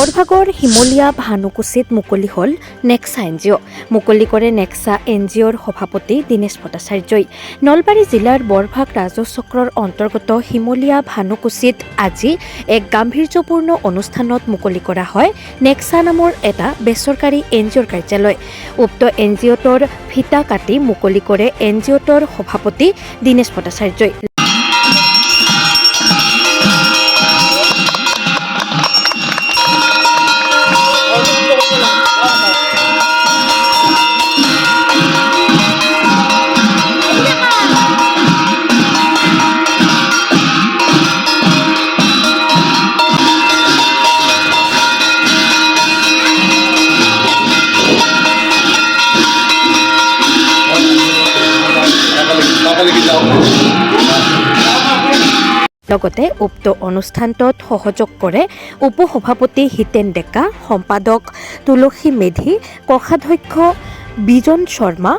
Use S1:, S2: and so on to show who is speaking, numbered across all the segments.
S1: বৰভাগৰ শিমলীয়া ভানুকুছিত মুকলি হ'ল নেক্সা এনজিঅ'। মুকলি কৰে নেক্সা এনজিঅ'ৰ সভাপতি দীনেশ ভট্টাচাৰ্যই। নলবাৰী জিলাৰ বৰভাগ ৰাজহ চক্ৰৰ অন্তৰ্গত শিমলীয়া ভানুকুছিত আজি এক গাম্ভীৰ্যপূৰ্ণ অনুষ্ঠানত মুকলি কৰা হয় নেক্সা নামৰ এটা বেচৰকাৰী এনজিঅ'ৰ কাৰ্যালয়। উক্ত এনজিঅ'টোৰ ফিতা কাটি মুকলি কৰে এনজিঅ'টোৰ সভাপতি দীনেশ ভট্টাচাৰ্যই। লগতে উক্ত অনুষ্ঠানটোত সহযোগ কৰে উপসভাপতি হিতেন ডেকা, সম্পাদক তুলসী মেধি, কোষাধ্যক্ষ বিজন শৰ্মা,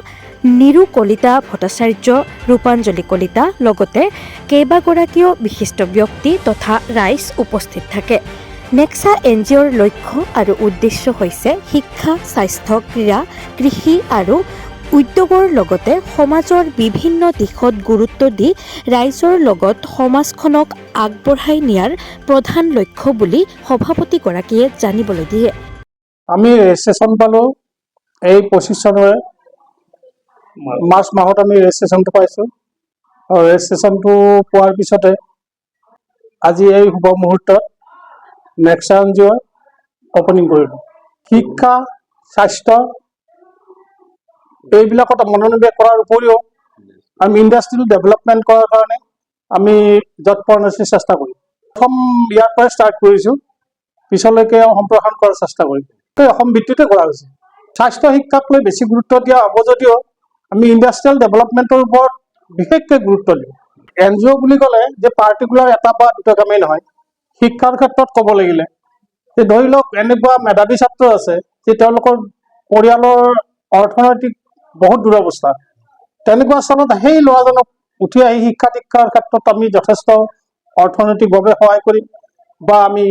S1: নিৰু কলিতা ভট্টাচাৰ্য, ৰূপাঞ্জলি কলিতা লগতে কেইবাগৰাকীও বিশিষ্ট ব্যক্তি তথা ৰাইজ উপস্থিত থাকে। নেক্সা এনজিঅ'ৰ লক্ষ্য আৰু উদ্দেশ্য হৈছে শিক্ষা, স্বাস্থ্য, ক্ৰীড়া, কৃষি আৰু উদ্যোগৰ লগতে সমাজৰ বিভিন্ন দিশত গুৰুত্ব দি ৰাইজৰ লগত সমাজখনক আগবঢ়াই নিয়াৰ প্ৰধান লক্ষ্য বুলি সভাপতিগৰাকীয়ে জানিবলৈ দিয়ে।
S2: আমি ৰেজিষ্ট্ৰেশ্যন পালোঁ এই 25 চনৰে মাৰ্চ মাহত আমি ৰেজিষ্ট্ৰেশ্যনটো পাইছোঁ। আৰু ৰেজিষ্ট্ৰেশ্যনটো পোৱাৰ পিছতে আজি এই শুভ মুহূৰ্তত নেক্সা এনজিঅ' অপেনিং কৰিলোঁ। শিক্ষা, স্বাস্থ্য এইবিলাকত মনোনিৱেশ কৰাৰ উপৰিও আমি ইণ্ডাষ্ট্ৰিয়েল ডেভেলপমেণ্ট কৰাৰ কাৰণে আমি যৎপৰোনাস্তি চেষ্টা কৰিম। প্ৰথম ইয়াৰ পৰাই ষ্টাৰ্ট কৰিছোঁ, পিছলৈকে সম্প্ৰসাৰণ কৰাৰ চেষ্টা কৰিম। অসম ভিত্তিতে কৰা হৈছে। স্বাস্থ্য শিক্ষাক লৈ বেছি গুৰুত্ব দিয়া হ'ব যদিও আমি ইণ্ডাষ্ট্ৰিয়েল ডেভেলপমেণ্টৰ ওপৰত বিশেষকৈ গুৰুত্ব দিওঁ। এনজিঅ' বুলি ক'লে যে পাৰ্টিকুলাৰ এটা বা দুটা কামেই নহয়। শিক্ষাৰ ক্ষেত্ৰত ক'ব লাগিলে যে ধৰি লওক এনেকুৱা মেধাৱী ছাত্ৰ আছে যে তেওঁলোকৰ পৰিয়ালৰ অৰ্থনৈতিক বহুত দুৰৱস্থা, তেনেকুৱা স্থলত সেই ল'ৰাজনক উঠি আহি শিক্ষা দীক্ষাৰ ক্ষেত্ৰত আমি যথেষ্ট অৰ্থনৈতিকভাৱে সহায় কৰিম। বা আমি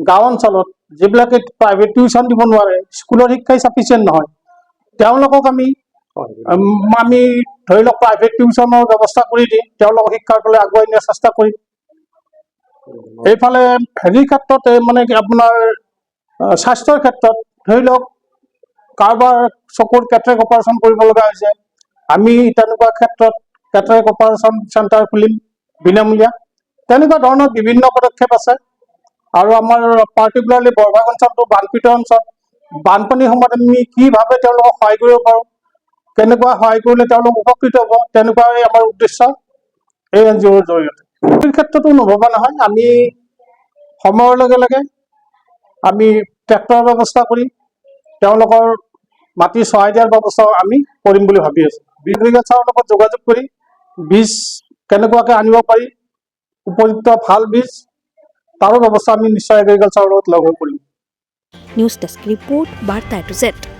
S2: গাঁও অঞ্চলত যিবিলাকে প্ৰাইভেট টিউশ্যন দিব নোৱাৰে, স্কুলৰ শিক্ষাই চাফিচিয়েণ্ট নহয়, তেওঁলোকক আমি ধৰি লওক প্ৰাইভেট টিউশ্যনৰ ব্যৱস্থা কৰি দি তেওঁলোকক শিক্ষাৰ ফালে আগুৱাই নিয়াৰ চেষ্টা কৰিম। এইফালে হেৰিৰ ক্ষেত্ৰত মানে কি আপোনাৰ স্বাস্থ্যৰ ক্ষেত্ৰত ধৰি লওক কাৰোবাৰ চকুৰ কেটৰেক্ট অপাৰেশ্যন কৰিব লগা হৈছে, আমি তেনেকুৱা ক্ষেত্ৰত কেটৰেক্ট অপাৰেশ্যন চেণ্টাৰ খুলিম বিনামূলীয়া। তেনেকুৱা ধৰণৰ বিভিন্ন পদক্ষেপ আছে। আৰু আমাৰ পাৰ্টিকুলাৰলি বৰভাগ অঞ্চলটো বানপীড়িত অঞ্চল। বানপানীৰ সময়ত আমি কিভাৱে তেওঁলোকক সহায় কৰিব পাৰোঁ, কেনেকুৱা সহায় কৰিলে তেওঁলোক উপকৃত হ'ব, তেনেকুৱাই আমাৰ উদ্দেশ্য এই এনজিঅ'ৰ জৰিয়তে। এই ক্ষেত্ৰতো নভবা নহয়, আমি সময়ৰ লগে লগে আমি ট্ৰেক্টৰৰ ব্যৱস্থা কৰি তেওঁলোকৰ মাটি চহাই দিয়াৰ ব্যৱস্থা আমি কৰিম বুলি ভাবি আছোঁ। এগ্ৰিকালচাৰৰ লগত যোগাযোগ কৰি বীজ কেনেকুৱাকৈ আনিব পাৰি, উপযুক্ত ভাল বীজ, তাৰো ব্যৱস্থা আমি নিশ্চয় এগ্ৰিকালচাৰৰ লগত লগ হৈ কৰিম।
S1: নিউজ ডেস্ক ৰিপোৰ্ট, বাৰ্তা টু জেড।